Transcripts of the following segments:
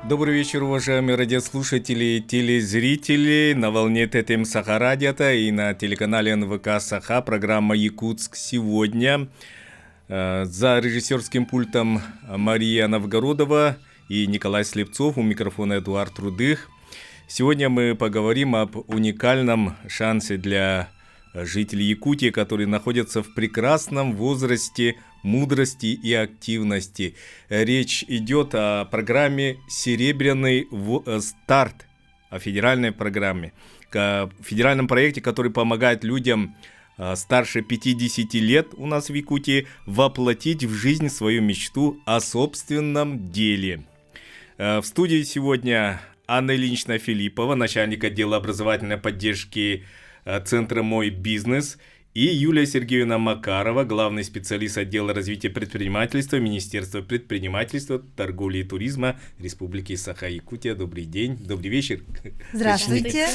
Добрый вечер, уважаемые радиослушатели и телезрители. На волне ТТМ Саха Радиото и на телеканале НВК Саха программа «Якутск сегодня». За режиссерским пультом Мария Новгородова и Николай Слепцов, у микрофона Эдуард Рудых. Сегодня мы поговорим об уникальном шансе для жителей Якутии, которые находятся в прекрасном возрасте мудрости и активности. Речь идет о программе «Серебряный старт», о федеральной программе, о федеральном проекте, который помогает людям старше 50 лет у нас в Якутии воплотить в жизнь свою мечту о собственном деле. В студии сегодня Анна Ильинична Филиппова, начальник отдела образовательной поддержки Центра «Мой бизнес», и Юлия Сергеевна Макарова, главный специалист отдела развития предпринимательства Министерства предпринимательства, торговли и туризма Республики Саха-Якутия. Добрый день, добрый вечер. Здравствуйте.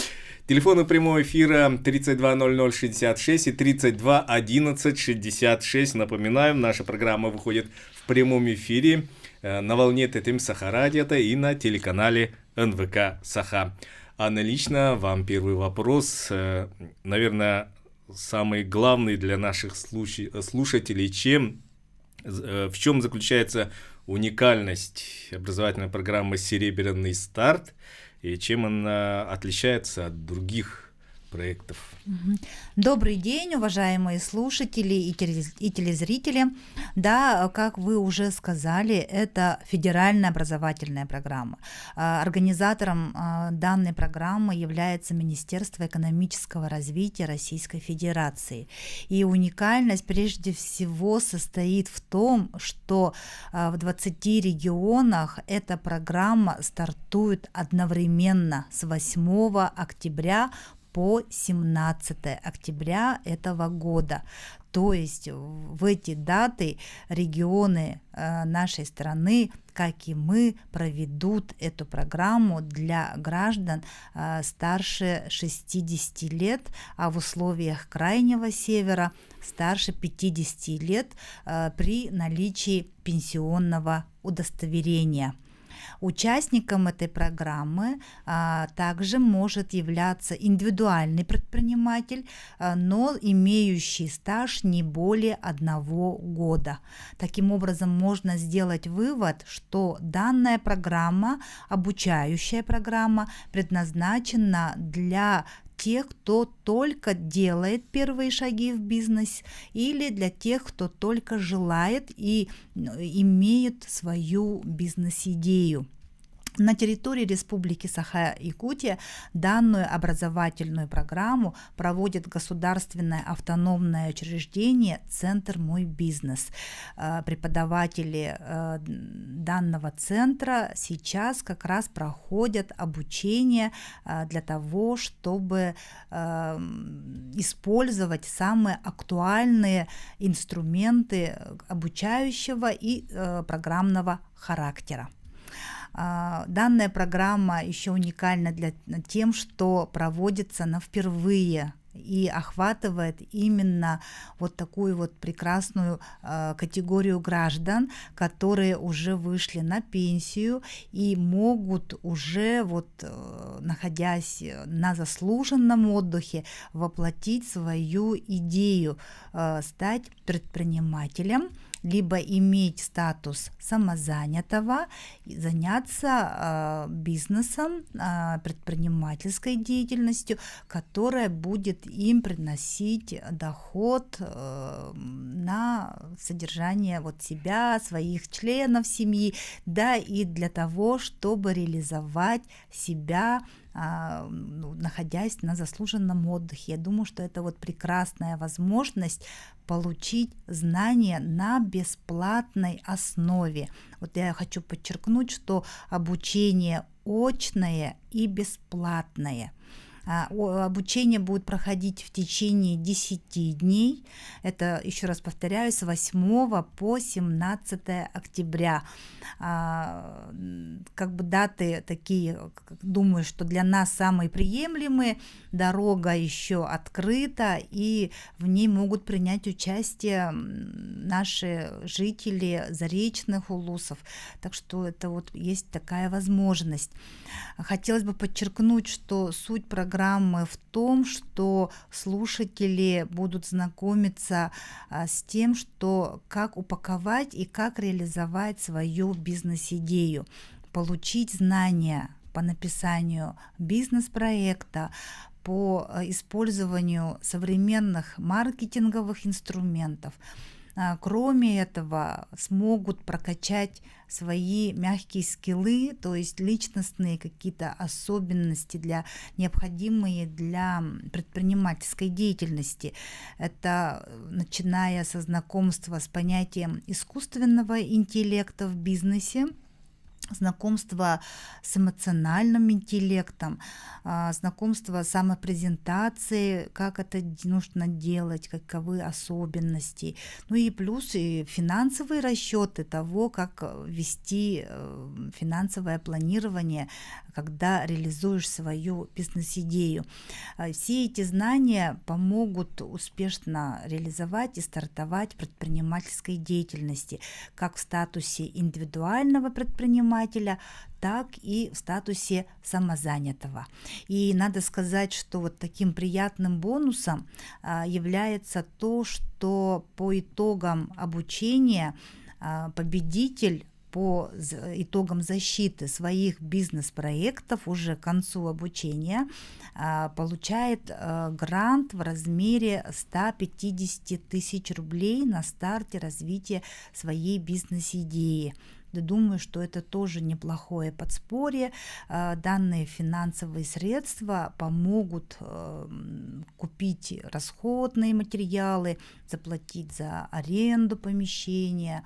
Телефоны прямого эфира 320066 и 321166. Напоминаем, наша программа выходит в прямом эфире на волне ТТМ Саха Радиото и на телеканале НВК Саха. Анна, лично вам первый вопрос, наверное, самый главный для наших слушателей. В чем заключается уникальность образовательной программы «Серебряный старт» и чем она отличается от других проектов? Добрый день, уважаемые слушатели и телезрители. Да, как вы уже сказали, это федеральная образовательная программа. Организатором данной программы является Министерство экономического развития Российской Федерации. И уникальность прежде всего состоит в том, что в 20 регионах эта программа стартует одновременно с 8 октября по 17 октября этого года. То есть в эти даты регионы нашей страны, как и мы, проведут эту программу для граждан старше 60 лет, а в условиях Крайнего Севера старше 50 лет при наличии пенсионного удостоверения. Участником этой программы также может являться индивидуальный предприниматель, но имеющий стаж не более 1 года. Таким образом, можно сделать вывод, что данная программа, обучающая программа, предназначена для тех, кто только делает первые шаги в бизнес, или для тех, кто только желает и имеет свою бизнес-идею. На территории Республики Саха-Якутия данную образовательную программу проводит государственное автономное учреждение «Центр «Мой бизнес». Преподаватели данного центра сейчас как раз проходят обучение для того, чтобы использовать самые актуальные инструменты обучающего и программного характера. Данная программа еще уникальна тем, что проводится она впервые и охватывает именно вот такую вот прекрасную категорию граждан, которые уже вышли на пенсию и могут уже, находясь на заслуженном отдыхе, воплотить свою идею, стать предпринимателем, либо иметь статус самозанятого, заняться бизнесом, предпринимательской деятельностью, которая будет им приносить доход на содержание себя, своих членов семьи, да, и для того, чтобы реализовать себя, находясь на заслуженном отдыхе. Я думаю, что это прекрасная возможность получить знания на бесплатной основе. Я хочу подчеркнуть, что обучение очное и бесплатное. Обучение будет проходить в течение 10 дней. Это, еще раз повторяю, с 8 по 17 октября. Как бы даты такие, думаю, что для нас самые приемлемые. Дорога еще открыта, и в ней могут принять участие наши жители заречных улусов. Так что это вот есть такая возможность. Хотелось бы подчеркнуть, что суть программы в том, что слушатели будут знакомиться с тем, что как упаковать и как реализовать свою бизнес-идею, получить знания по написанию бизнес-проекта, по использованию современных маркетинговых инструментов. Кроме этого, смогут прокачать свои мягкие скиллы, то есть личностные какие-то особенности, необходимые для предпринимательской деятельности. Это начиная со знакомства с понятием искусственного интеллекта в бизнесе, знакомство с эмоциональным интеллектом, знакомство с самопрезентацией, как это нужно делать, каковы особенности. Ну и плюс и финансовые расчеты того, как вести финансовое планирование, когда реализуешь свою бизнес-идею. Все эти знания помогут успешно реализовать и стартовать в предпринимательской деятельности, как в статусе индивидуального предпринимателя, так и в статусе самозанятого. И надо сказать, что вот таким приятным бонусом является то, что по итогам обучения победитель по итогам защиты своих бизнес-проектов уже к концу обучения получает грант в размере 150 тысяч рублей на старте развития своей бизнес-идеи. Думаю, что это тоже неплохое подспорье. Данные финансовые средства помогут купить расходные материалы, заплатить за аренду помещения,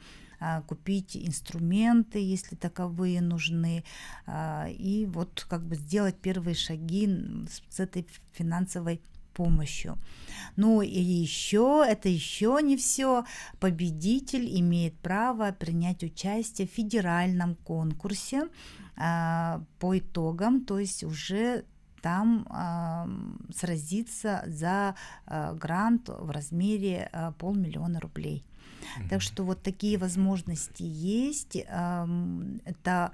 купить инструменты, если таковые нужны, и вот как бы сделать первые шаги с этой финансовой помощью. Ну и это еще не все. Победитель имеет право принять участие в федеральном конкурсе по итогам, то есть уже там сразиться за грант в размере 500 000 рублей. Так что вот такие возможности есть. Это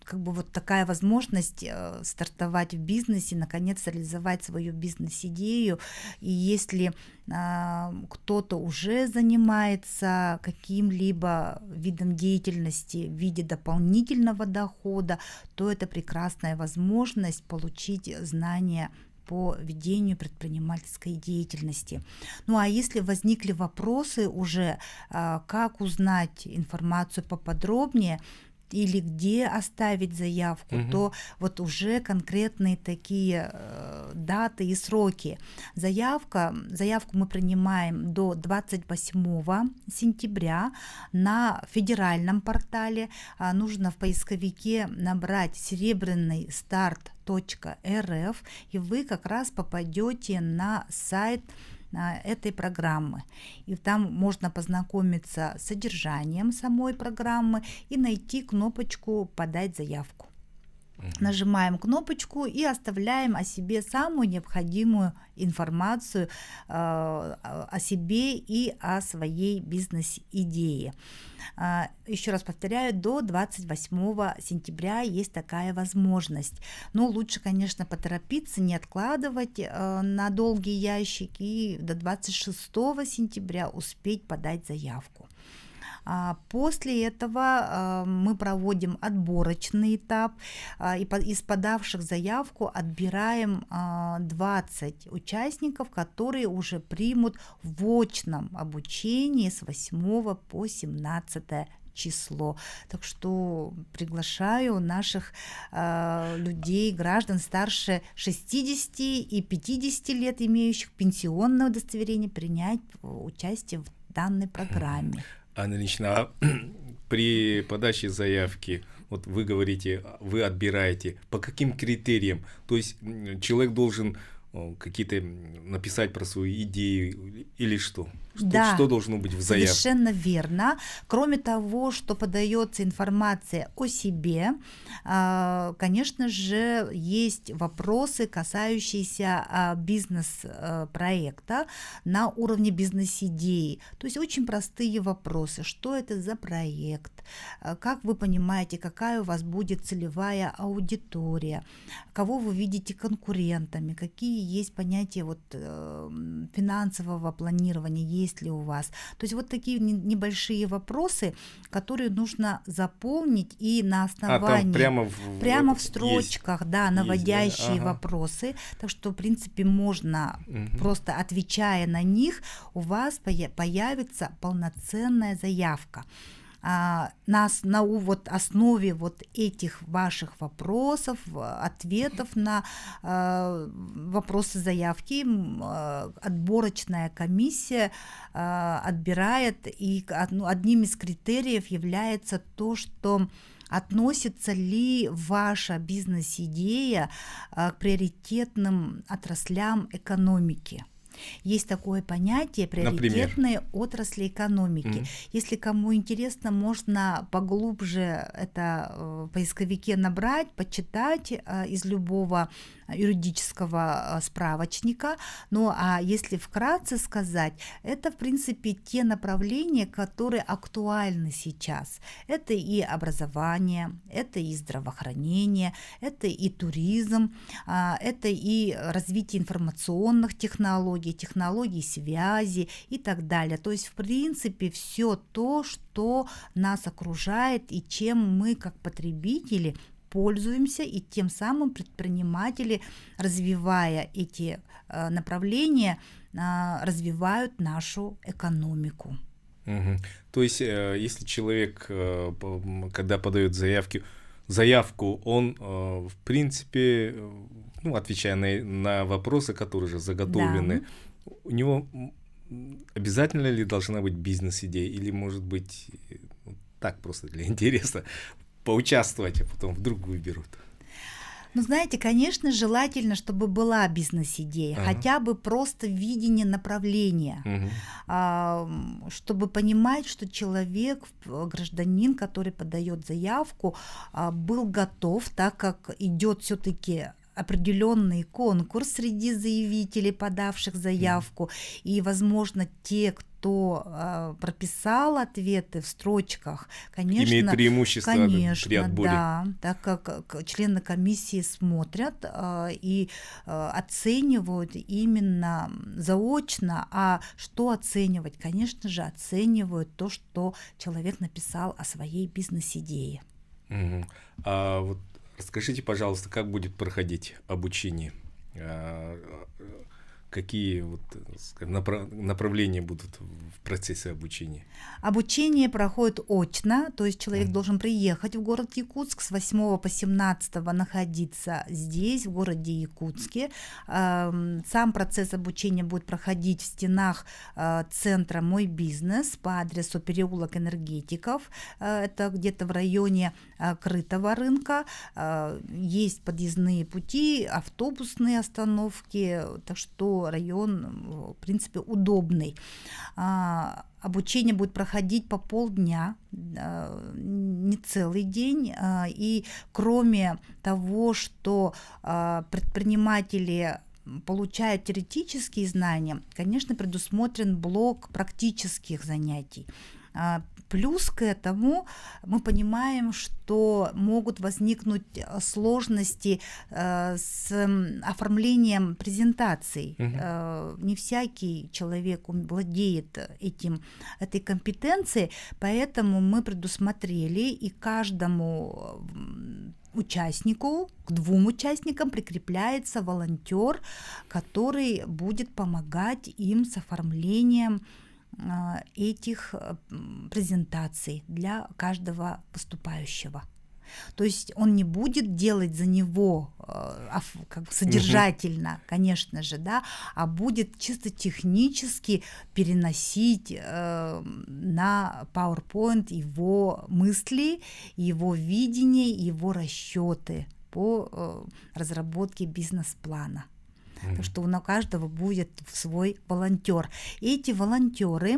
как бы вот такая возможность стартовать в бизнесе, наконец реализовать свою бизнес-идею. И если кто-то уже занимается каким-либо видом деятельности в виде дополнительного дохода, то это прекрасная возможность получить знания по ведению предпринимательской деятельности. Ну а если возникли вопросы уже, как узнать информацию поподробнее или где оставить заявку, то вот уже конкретные такие даты и сроки. Заявку мы принимаем до 28 сентября на федеральном портале. Нужно в поисковике набрать «Серебряный старт.рф», и вы как раз попадете на сайт этой программы. И там можно познакомиться с содержанием самой программы и найти кнопочку «Подать заявку». Нажимаем кнопочку и оставляем о себе самую необходимую информацию о себе и о своей бизнес-идее. Еще раз повторяю, до 28 сентября есть такая возможность. Но лучше, конечно, поторопиться, не откладывать на долгий ящик и до 26 сентября успеть подать заявку. После этого мы проводим отборочный этап, и из подавших заявку отбираем 20 участников, которые уже примут в очном обучении с 8 по 17 число. Так что приглашаю наших людей, граждан старше 60 и 50 лет, имеющих пенсионное удостоверение, принять участие в данной программе. Анна Ильинична, при подаче заявки, вот вы говорите, вы отбираете, по каким критериям? То есть человек должен какие-то написать про свою идею или что? Да, Что должно быть в заявке? совершенно верно. Кроме того, что подается информация о себе, конечно же, есть вопросы, касающиеся бизнес-проекта на уровне бизнес-идеи. То есть очень простые вопросы. Что это за проект? Как вы понимаете, какая у вас будет целевая аудитория? Кого вы видите конкурентами? Какие есть понятия финансового планирования? Есть ли у вас? То есть вот такие небольшие вопросы, которые нужно заполнить, и на основании прямо в строчках, есть, да, наводящие есть, да? Вопросы. Так что, в принципе, можно просто отвечая на них, у вас появится полноценная заявка. На основе этих ваших вопросов, ответов на вопросы заявки отборочная комиссия отбирает, и одним из критериев является то, что относится ли ваша бизнес-идея к приоритетным отраслям экономики. Есть такое понятие приоритетные отрасли экономики. Если кому интересно, можно поглубже это в поисковике набрать, почитать из любого юридического справочника. Ну а если вкратце сказать, это в принципе те направления, которые актуальны сейчас. Это и образование, это и здравоохранение, это и туризм, это и развитие информационных технологий, технологий связи и так далее. То есть в принципе все то, что нас окружает и чем мы как потребители пользуемся, и тем самым предприниматели, развивая эти направления, развивают нашу экономику. То есть, если человек, когда подает заявку, он, в принципе, отвечая на вопросы, которые уже заготовлены, да, у него обязательно ли должна быть бизнес-идея, или, может быть, так просто для интереса, поучаствовать, а потом вдруг выберут? Ну, знаете, конечно, желательно, чтобы была бизнес-идея, хотя бы просто видение направления, чтобы понимать, что человек, гражданин, который подает заявку, был готов, так как идет все-таки определенный конкурс среди заявителей, подавших заявку, и, возможно, те, кто прописал ответы в строчках, конечно, имеет преимущество при отборе. Да, так как члены комиссии смотрят и оценивают именно заочно. А что оценивать? Конечно же, оценивают то, что человек написал о своей бизнес-идее. А вот расскажите, пожалуйста, как будет проходить обучение? Какие направления будут в процессе обучения? Обучение проходит очно, то есть человек должен приехать в город Якутск, с 8 по 17 находиться здесь, в городе Якутске. Сам процесс обучения будет проходить в стенах центра «Мой бизнес» по адресу переулок Энергетиков, это где-то в районе Крытого рынка. Есть подъездные пути, автобусные остановки, так что район, в принципе, удобный. Обучение будет проходить по полдня, не целый день. И кроме того, что предприниматели получают теоретические знания, конечно, предусмотрен блок практических занятий. Плюс к этому мы понимаем, что могут возникнуть сложности с оформлением презентаций. Не всякий человек владеет этой компетенцией, поэтому мы предусмотрели, и каждому участнику, к 2 участникам прикрепляется волонтер, который будет помогать им с оформлением этих презентаций для каждого поступающего. То есть он не будет делать за него как бы содержательно, конечно же, да, а будет чисто технически переносить на PowerPoint его мысли, его видение, его расчеты по разработке бизнес-плана. Потому что у каждого будет свой волонтер. Эти волонтеры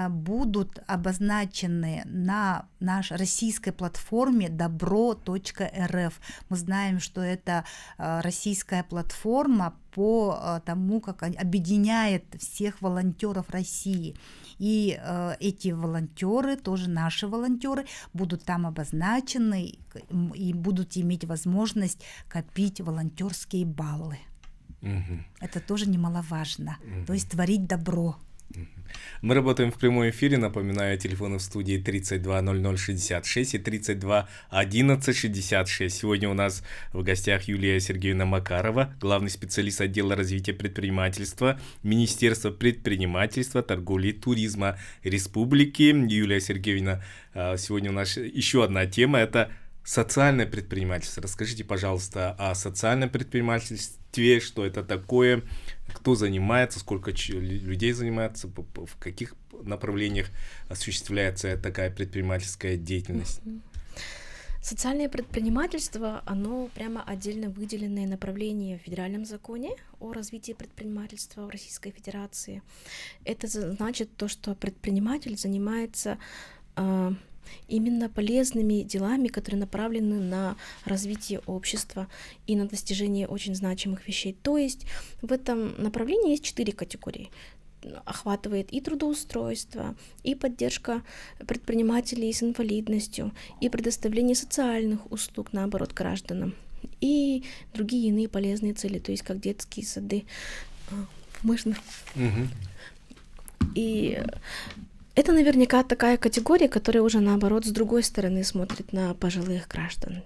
будут обозначены на нашей российской платформе добро.рф. Мы знаем, что это российская платформа по тому, как объединяет всех волонтеров России. И эти волонтеры, тоже наши волонтеры, будут там обозначены и будут иметь возможность копить волонтерские баллы. Это тоже немаловажно. То есть творить добро. Мы работаем в прямом эфире. Напоминаю, телефоны в студии 32 00 66 и 32 11 66. Сегодня у нас в гостях Юлия Сергеевна Макарова, главный специалист отдела развития предпринимательства Министерства предпринимательства, торговли и туризма Республики. Юлия Сергеевна, сегодня у нас еще одна тема – это социальное предпринимательство. Расскажите, пожалуйста, о социальном предпринимательстве, что это такое, кто занимается, сколько людей занимается, в каких направлениях осуществляется такая предпринимательская деятельность. Социальное предпринимательство, оно прямо отдельно выделенное направление в федеральном законе о развитии предпринимательства в Российской Федерации. Это значит то, что предприниматель занимается именно полезными делами, которые направлены на развитие общества и на достижение очень значимых вещей. То есть в этом направлении есть 4 категории. Охватывает и трудоустройство, и поддержка предпринимателей с инвалидностью, и предоставление социальных услуг, наоборот, гражданам, и другие иные полезные цели, то есть как детские сады. Можно? И это наверняка такая категория, которая уже, наоборот, с другой стороны смотрит на пожилых граждан.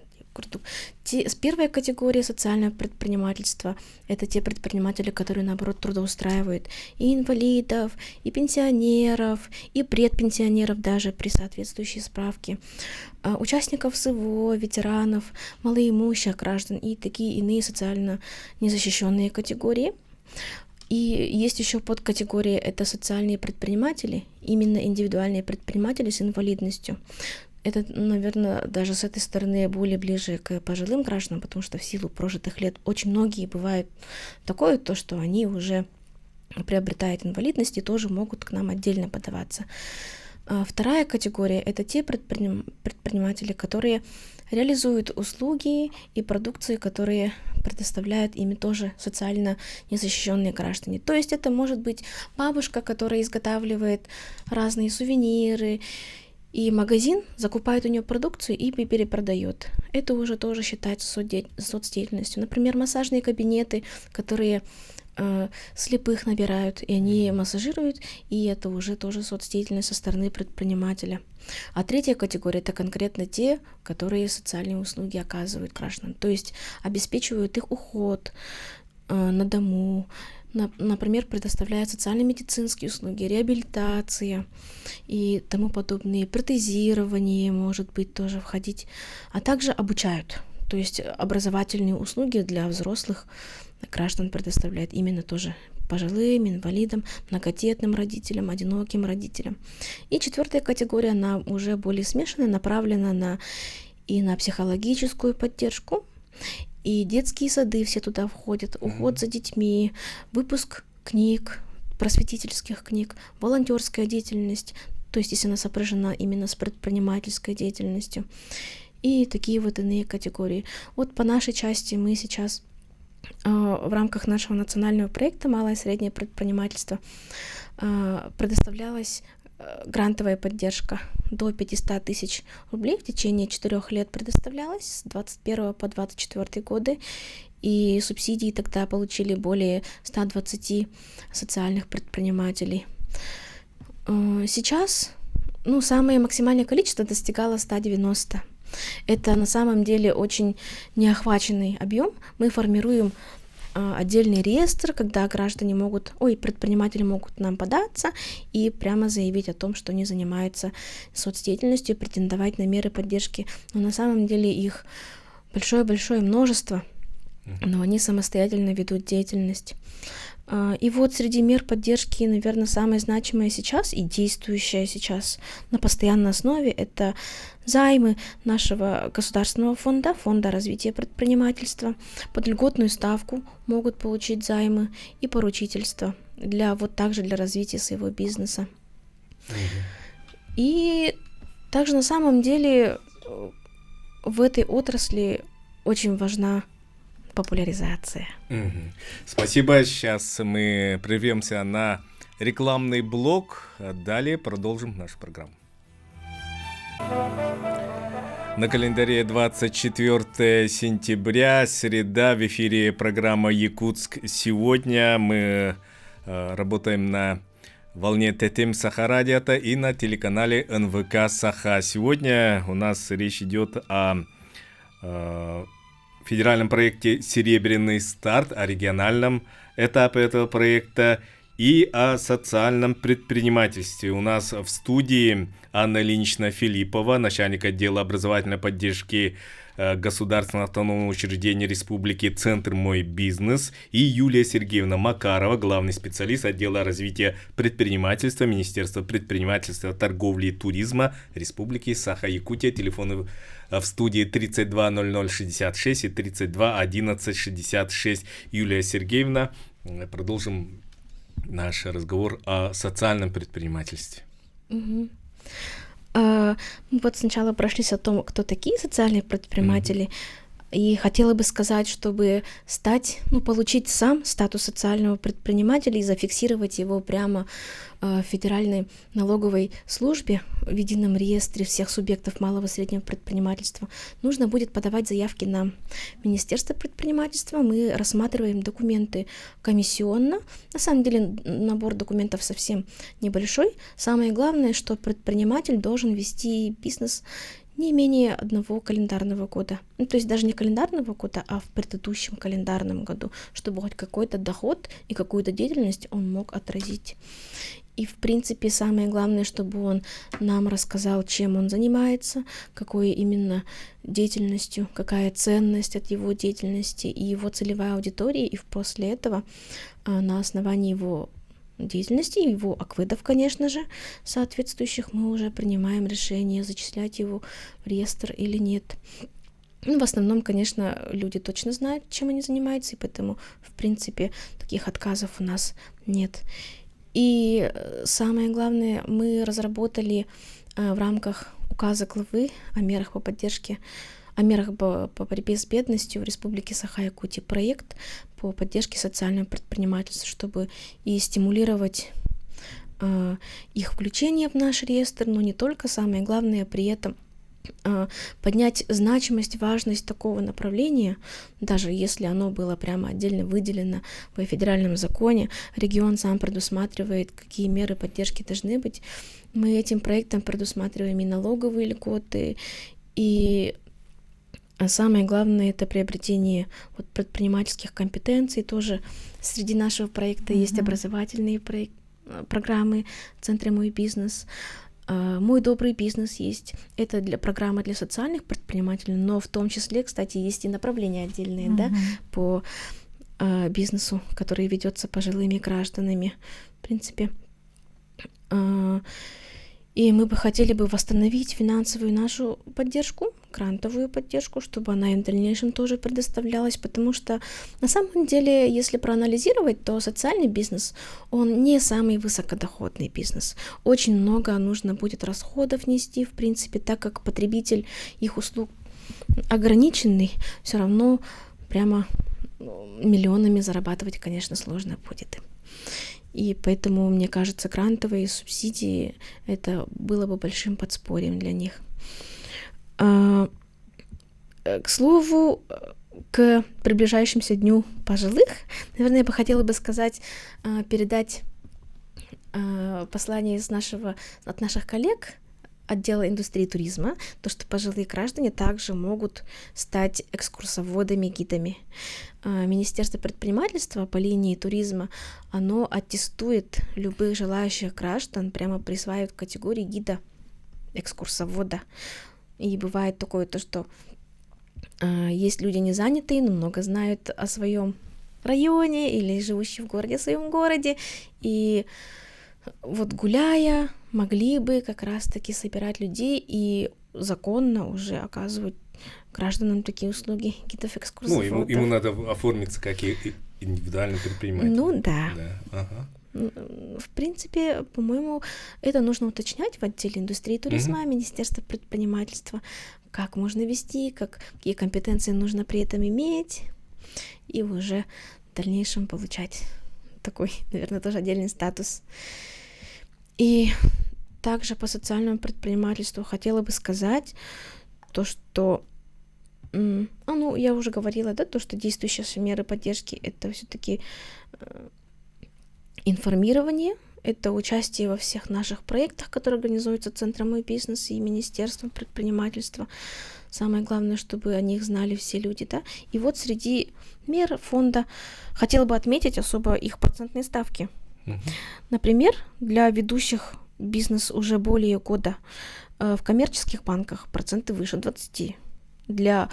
Первая категория социального предпринимательства — это те предприниматели, которые, наоборот, трудоустраивают и инвалидов, и пенсионеров, и предпенсионеров даже при соответствующей справке, участников СВО, ветеранов, малоимущих граждан и такие иные социально незащищенные категории. И есть еще подкатегории — это социальные предприниматели, именно индивидуальные предприниматели с инвалидностью. Это, наверное, даже с этой стороны более ближе к пожилым гражданам, потому что в силу прожитых лет очень многие бывает такое, то, что они уже приобретают инвалидность и тоже могут к нам отдельно подаваться. Вторая категория — это те предприниматели, которые реализуют услуги и продукции, которые предоставляют ими тоже социально незащищенные граждане. То есть это может быть бабушка, которая изготавливает разные сувениры, и магазин закупает у нее продукцию и перепродает. Это уже тоже считается соцдеятельностью. Например, массажные кабинеты, которые слепых набирают, и они массажируют, и это уже тоже соцдеятельность со стороны предпринимателя. А третья категория — это конкретно те, которые социальные услуги оказывают гражданам, то есть обеспечивают их уход на дому, например, предоставляют социально-медицинские услуги, реабилитация и тому подобные, протезирование может быть тоже входить, а также обучают, то есть образовательные услуги для взрослых граждан предоставляет именно тоже пожилым, инвалидам, многодетным родителям, одиноким родителям. И четвертая категория, она уже более смешанная, направлена и на психологическую поддержку, и детские сады все туда входят, уход за детьми, выпуск книг, просветительских книг, волонтерская деятельность, то есть если она сопряжена именно с предпринимательской деятельностью, и такие вот иные категории. Вот по нашей части мы сейчас в рамках нашего национального проекта «Малое и среднее предпринимательство» предоставлялась грантовая поддержка до 500 тысяч рублей в течение 4 лет предоставлялась с 2021 по 2024 годы, и субсидии тогда получили более 120 социальных предпринимателей. Сейчас самое максимальное количество достигало 190. Это на самом деле очень неохваченный объем. Мы формируем отдельный реестр, когда предприниматели могут к нам податься и прямо заявить о том, что они занимаются соцдеятельностью, претендовать на меры поддержки. Но на самом деле их большое-большое множество, но они самостоятельно ведут деятельность. И вот среди мер поддержки, наверное, самое значимое сейчас и действующее сейчас на постоянной основе — это займы нашего государственного фонда развития предпринимательства. Под льготную ставку могут получить займы и поручительство также для развития своего бизнеса. И также на самом деле в этой отрасли очень важна популяризация. Спасибо. Сейчас мы прервемся на рекламный блок, а далее продолжим нашу программу. На календаре 24 сентября, среда, в эфире программа «Якутск сегодня». Мы работаем на волне ТТМ Саха-радиото и на телеканале НВК Саха. Сегодня у нас речь идет о федеральном проекте «Серебряный старт», о региональном этапе этого проекта и о социальном предпринимательстве. У нас в студии Анна Ильинична Филиппова, начальник отдела образовательной поддержки Государственного автономного учреждения Республики «Центр Мой бизнес», и Юлия Сергеевна Макарова, главный специалист отдела развития предпринимательства Министерства предпринимательства, торговли и туризма Республики Саха-Якутия. Телефоны в студии 32 00 66 и 32 11 66. Юлия Сергеевна, продолжим наш разговор о социальном предпринимательстве. Мы вот сначала прошлись о том, кто такие социальные предприниматели, и хотела бы сказать, чтобы получить сам статус социального предпринимателя и зафиксировать его прямо в Федеральной налоговой службе в едином реестре всех субъектов малого и среднего предпринимательства, нужно будет подавать заявки на Министерство предпринимательства. Мы рассматриваем документы комиссионно. На самом деле набор документов совсем небольшой. Самое главное, что предприниматель должен вести бизнес не менее одного календарного года. То есть даже не календарного года, а в предыдущем календарном году, чтобы хоть какой-то доход и какую-то деятельность он мог отразить. И, в принципе, самое главное, чтобы он нам рассказал, чем он занимается, какой именно деятельностью, какая ценность от его деятельности и его целевая аудитория. И после этого на основании его деятельности, его аквэдов, конечно же, соответствующих, мы уже принимаем решение, зачислять его в реестр или нет. В основном, конечно, люди точно знают, чем они занимаются, и поэтому, в принципе, таких отказов у нас нет. И самое главное, мы разработали в рамках указа главы о мерах по поддержке, о мерах по борьбе с бедностью в Республике Саха-Якутия проект по поддержке социального предпринимательства, чтобы и стимулировать их включение в наш реестр, но не только, самое главное, при этом поднять значимость, важность такого направления, даже если оно было прямо отдельно выделено в федеральном законе, регион сам предусматривает, какие меры поддержки должны быть. Мы этим проектом предусматриваем и налоговые льготы, и самое главное — это приобретение предпринимательских компетенций. Тоже среди нашего проекта есть образовательные программы в Центре Мой бизнес. Мой добрый бизнес есть. Это программа для социальных предпринимателей, но в том числе, кстати, есть и направления отдельные, по бизнесу, который ведется пожилыми гражданами, в принципе. И мы бы хотели восстановить финансовую нашу поддержку, грантовую поддержку, чтобы она и в дальнейшем тоже предоставлялась, потому что на самом деле, если проанализировать, то социальный бизнес, он не самый высокодоходный бизнес. Очень много нужно будет расходов нести, в принципе, так как потребитель их услуг ограниченный, все равно прямо миллионами зарабатывать, конечно, сложно будет. И поэтому, мне кажется, грантовые субсидии — это было бы большим подспорьем для них. К слову, к приближающемуся Дню пожилых, наверное, я бы хотела передать послание от наших коллег отдела индустрии туризма, то, что пожилые граждане также могут стать экскурсоводами, гидами. Министерство предпринимательства по линии туризма, оно аттестует любых желающих граждан, прямо присваивает категории гида, экскурсовода. И бывает такое, то, что есть люди не занятые, но много знают о своем районе или живущие в своем городе, и вот гуляя, могли бы как раз-таки собирать людей и законно уже оказывать гражданам такие услуги гидов-экскурсоводов. Ну, ему надо оформиться как индивидуальный предприниматель. Ну да. Ага. В принципе, по-моему, это нужно уточнять в отделе индустрии туризма, Министерства предпринимательства, как можно вести, какие компетенции нужно при этом иметь, и уже в дальнейшем получать такой, наверное, тоже отдельный статус. И также по социальному предпринимательству хотела бы сказать то, что, я уже говорила, да, то, что действующие меры поддержки — это все-таки информирование, это участие во всех наших проектах, которые организуются Центром «Мой бизнес» и Министерством предпринимательства. Самое главное, чтобы о них знали все люди, да. И вот среди мер фонда хотела бы отметить особо их процентные ставки. Например, для ведущих бизнес уже более года в коммерческих банках проценты выше 20%. Для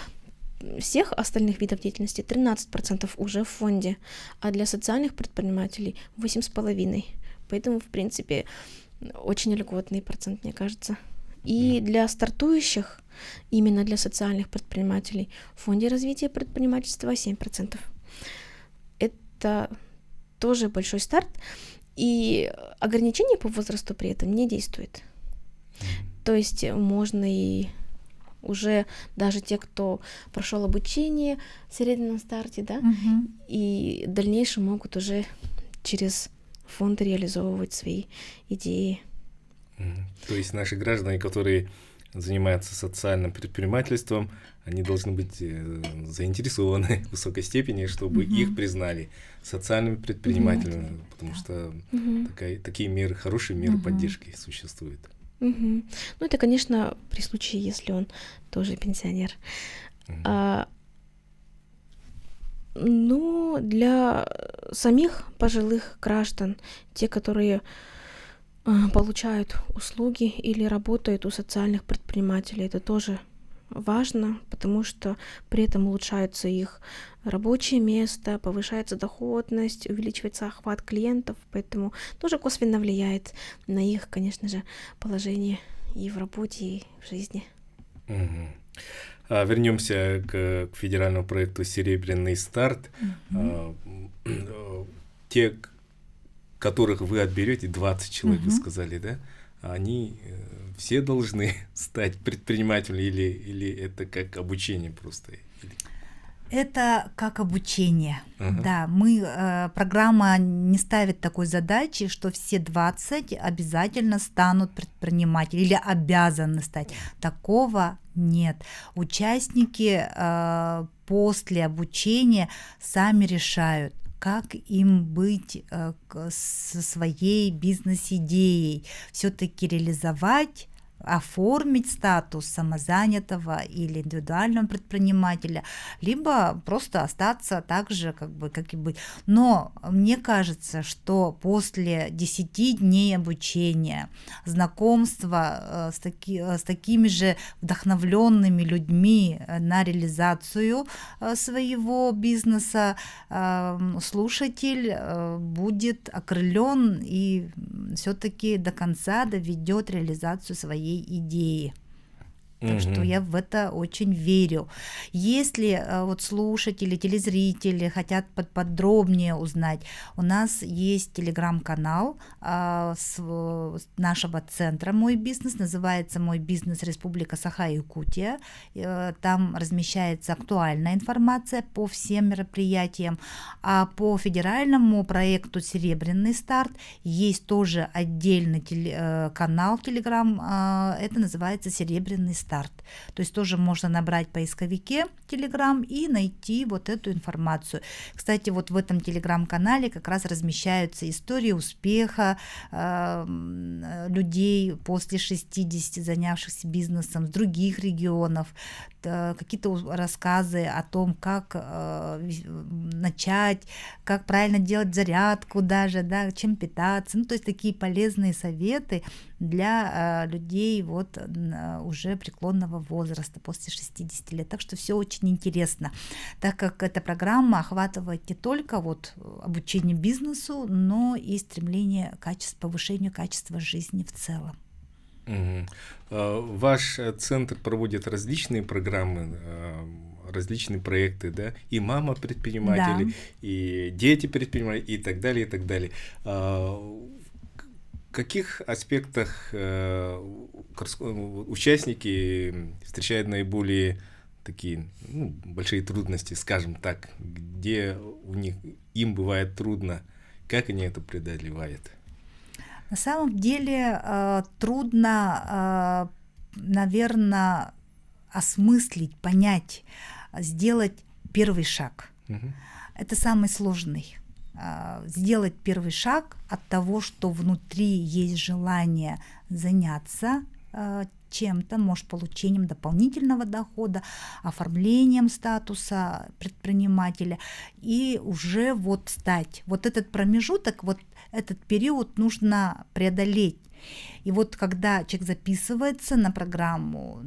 всех остальных видов деятельности 13% уже в фонде, а для социальных предпринимателей 8,5%. Поэтому, в принципе, очень льготный процент, мне кажется. И для стартующих, именно для социальных предпринимателей, в фонде развития предпринимательства 7%. Это тоже большой старт, и ограничение по возрасту при этом не действует. То есть можно и уже даже те, кто прошел обучение в серединном старте, да, и в дальнейшем могут уже через фонд реализовывать свои идеи. То есть наши граждане, которые занимаются социальным предпринимательством, они должны быть заинтересованы в высокой степени, чтобы их признали социальными предпринимателями, потому что такие меры, хорошие меры поддержки существуют. Ну, это, конечно, при случае, если он тоже пенсионер. Но для самих пожилых граждан, те, которые получают услуги или работают у социальных предпринимателей, это тоже важно, потому что при этом улучшается их рабочее место, повышается доходность, увеличивается охват клиентов, поэтому тоже косвенно влияет на их, конечно же, положение и в работе, и в жизни. Вернемся к федеральному проекту «Серебряный старт». Те, которых вы отберете, 20 человек, вы сказали, да? Они все должны стать предпринимателями или это как обучение просто? Это как обучение. Да, программа не ставит такой задачи, что все 20 обязательно станут предпринимателями или обязаны стать. Такого нет. Участники после обучения сами решают, как им быть со своей бизнес-идеей, все-таки реализовать, оформить статус самозанятого или индивидуального предпринимателя, либо просто остаться так же, как и быть. Но мне кажется, что после 10 дней обучения, знакомства с такими же вдохновленными людьми на реализацию своего бизнеса, слушатель будет окрылен и все-таки до конца доведет реализацию своей идеи. Так что я в это очень верю. Если вот слушатели, телезрители хотят подробнее узнать, у нас есть телеграм-канал с нашего центра «Мой бизнес», называется «Мой бизнес. Республика Саха-Якутия». Там размещается актуальная информация по всем мероприятиям. А по федеральному проекту «Серебряный старт» есть тоже отдельный канал в телеграм, это называется «Серебряный старт». старт. То есть тоже можно набрать в поисковике Telegram и найти вот эту информацию. Кстати, вот в этом Telegram-канале как раз размещаются истории успеха людей после 60, занявшихся бизнесом с других регионов, какие-то рассказы о том, как начать, как правильно делать зарядку даже, да, чем питаться. Ну, то есть такие полезные советы для людей вот уже преклонного возраста, после 60 лет. Так что все очень интересно, так как эта программа охватывает не только вот обучение бизнесу, но и стремление к повышению качества жизни в целом. Ваш центр проводит различные программы, различные проекты, да, и мама предприниматели, да, и дети предприниматели, и так далее, и так далее. В каких аспектах участники встречают наиболее такие большие трудности, скажем так, где им бывает трудно, как они это преодолевают? На самом деле трудно, наверное, осмыслить, понять, сделать первый шаг. Это самый сложный. Сделать первый шаг от того, что внутри есть желание заняться чем-то, может, получением дополнительного дохода, оформлением статуса предпринимателя, и уже вот стать. Вот этот промежуток, вот этот период нужно преодолеть. И вот когда человек записывается на программу,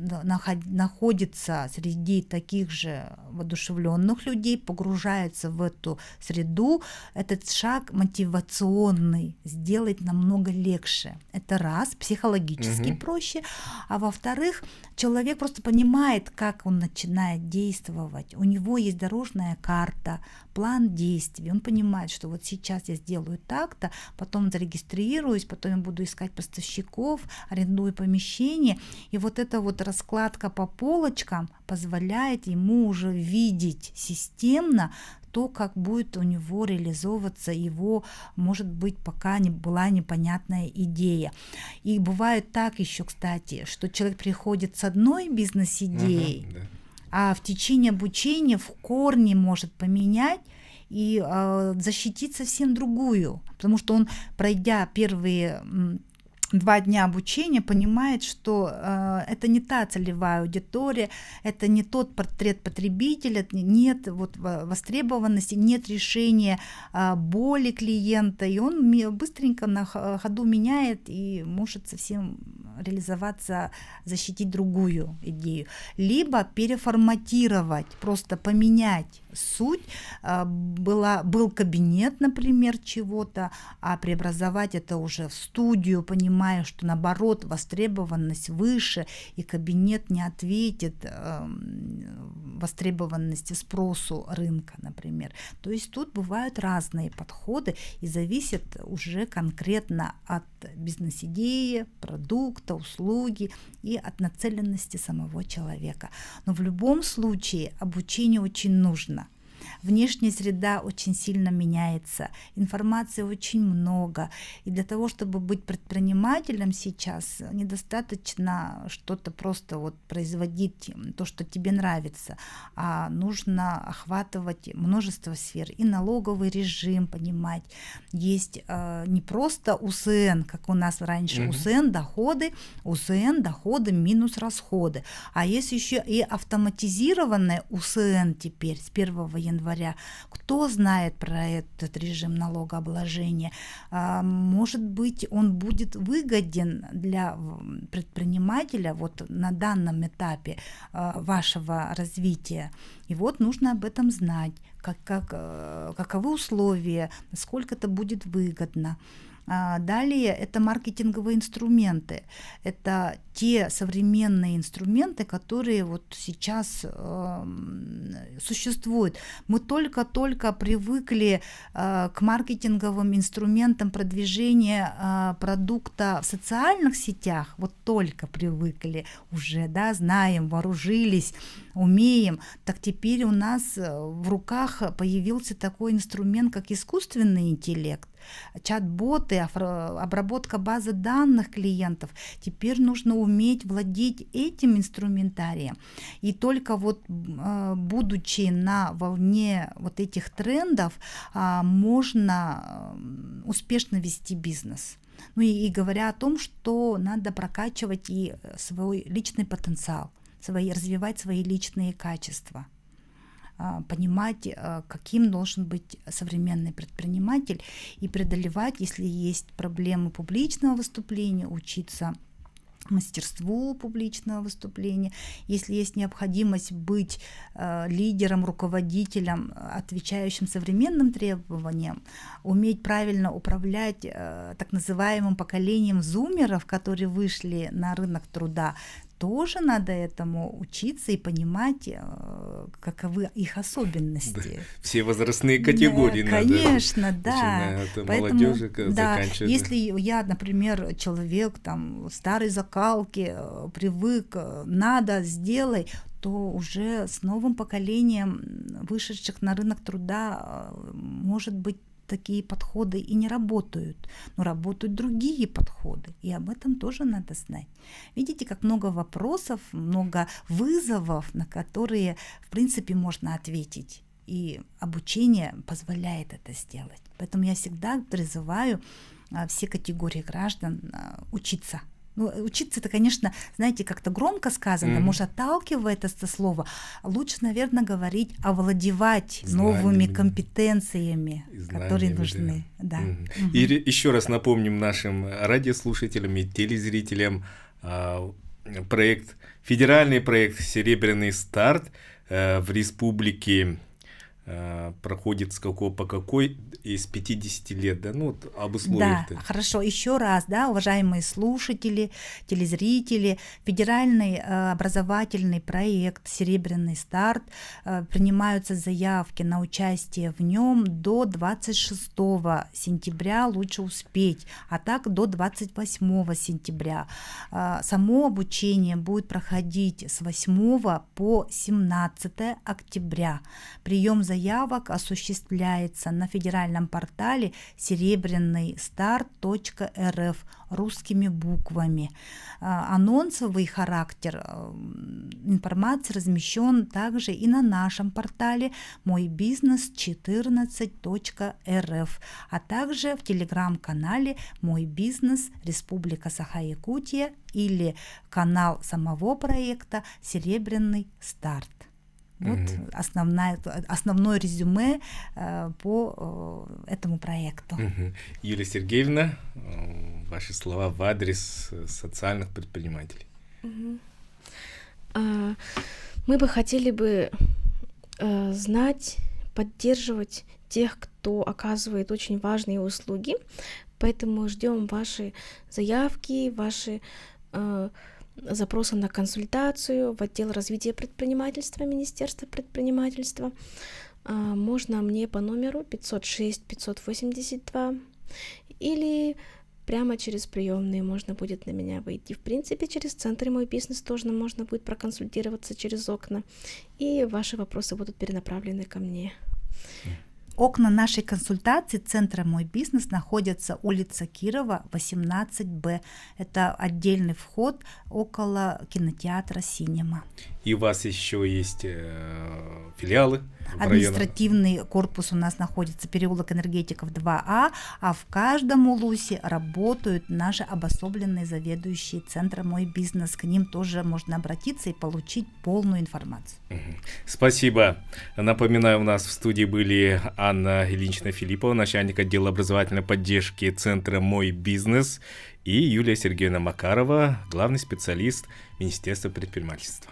находится среди таких же воодушевленных людей, погружается в эту среду, этот шаг мотивационный сделать намного легче. Это раз, психологически проще, а во-вторых, человек просто понимает, как он начинает действовать. У него есть дорожная карта, план действий. Он понимает, что вот сейчас я сделаю так-то, потом зарегистрируюсь, потом я буду искать поставщиков, арендую помещение. И вот эта вот раскладка по полочкам позволяет ему уже видеть системно то, как будет у него реализовываться его, может быть, пока не была непонятная идея. И бывает так еще, кстати, что человек приходит с одной бизнес-идеей, а в течение обучения в корне может поменять и защитить совсем другую, потому что он, пройдя первые 2 дня обучения, понимает, что это не та целевая аудитория, это не тот портрет потребителя, нет вот востребованности, нет решения боли клиента, и он быстренько на ходу меняет и может совсем реализоваться, защитить другую идею. Либо переформатировать, просто поменять суть. Был кабинет, например, чего-то, а преобразовать это уже в студию, понимая, что наоборот востребованность выше, и кабинет не ответит востребованности, спросу рынка, например. То есть тут бывают разные подходы и зависит уже конкретно от бизнес-идеи, продукта, услуги и от нацеленности самого человека. Но в любом случае обучение очень нужно. Внешняя среда очень сильно меняется, информации очень много, и для того, чтобы быть предпринимателем сейчас, недостаточно что-то просто вот производить, то, что тебе нравится, а нужно охватывать множество сфер, и налоговый режим понимать. Есть не просто УСН, как у нас раньше, УСН доходы минус расходы, а есть еще и автоматизированное УСН теперь с 1 января. Кто знает про этот режим налогообложения? Может быть, он будет выгоден для предпринимателя вот на данном этапе вашего развития. И вот нужно об этом знать, каковы условия, насколько это будет выгодно. Далее это маркетинговые инструменты. Это те современные инструменты, которые вот сейчас существуют. Мы только-только привыкли к маркетинговым инструментам продвижения продукта в социальных сетях. Вот только привыкли уже, да, знаем, вооружились, умеем. Так теперь у нас в руках появился такой инструмент, как искусственный интеллект. чат-боты, обработка базы данных клиентов. Теперь нужно уметь владеть этим инструментарием. И только вот будучи на волне вот этих трендов, можно успешно вести бизнес. Ну и говоря о том, что надо прокачивать и свой личный потенциал, развивать свои личные качества, понимать, каким должен быть современный предприниматель, и преодолевать, если есть проблемы публичного выступления, учиться мастерству публичного выступления, если есть необходимость быть лидером, руководителем, отвечающим современным требованиям, уметь правильно управлять так называемым поколением зумеров, которые вышли на рынок труда, тоже надо этому учиться и понимать, каковы их особенности. Да. Все возрастные категории да, надо. Конечно, да. От Поэтому, молодежи да, заканчивая. если я, например, человек там старой закалки, привык, надо, сделай, то уже с новым поколением вышедших на рынок труда, может быть, такие подходы и не работают, но работают другие подходы, и об этом тоже надо знать. Видите, как много вопросов, много вызовов, на которые, в принципе, можно ответить, и обучение позволяет это сделать. Поэтому я всегда призываю все категории граждан учиться. Ну, учиться это, конечно, знаете, как-то громко сказано, может, отталкивает это слово. Лучше, наверное, говорить овладевать новыми компетенциями, которые нужны. Да. И еще раз напомним нашим радиослушателям и телезрителям федеральный проект «Серебряный старт» в республике проходит по какой из 50 лет, да, ну вот об условиях-то. Да, хорошо, еще раз, да, уважаемые слушатели, телезрители, федеральный образовательный проект «Серебряный старт», принимаются заявки на участие в нем до 26 сентября, лучше успеть, а так до 28 сентября. Само обучение будет проходить с 8 по 17 октября. Прием заявок осуществляется на федеральном портале серебряныйстарт.рф русскими буквами. Анонсовый характер информации размещен также и на нашем портале мойбизнес14.рф, а также в телеграм-канале «Мой бизнес Республика Саха-Якутия» или канал самого проекта «Серебряный старт». Вот основное резюме по этому проекту. Юлия Сергеевна, ваши слова в адрес социальных предпринимателей. Мы бы хотели знать, поддерживать тех, кто оказывает очень важные услуги, поэтому ждем ваши заявки, ваши запросы на консультацию в отдел развития предпринимательства Министерства предпринимательства. Можно мне по номеру 506-582 или прямо через приемные можно будет на меня выйти. В принципе, через центр «Мой бизнес» тоже можно будет проконсультироваться через окна, и ваши вопросы будут перенаправлены ко мне. Окна нашей консультации центра «Мой бизнес» находятся улица Кирова, 18Б. Это отдельный вход около кинотеатра «Синема». И у вас еще есть филиалы? Административный корпус у нас находится переулок Энергетиков 2А, а в каждом улусе работают наши обособленные заведующие центра «Мой бизнес». К ним тоже можно обратиться и получить полную информацию. Спасибо. Напоминаю, у нас в студии были Анна Ильинична-Филиппова, начальник отдела образовательной поддержки центра «Мой бизнес», и Юлия Сергеевна Макарова, главный специалист Министерства предпринимательства.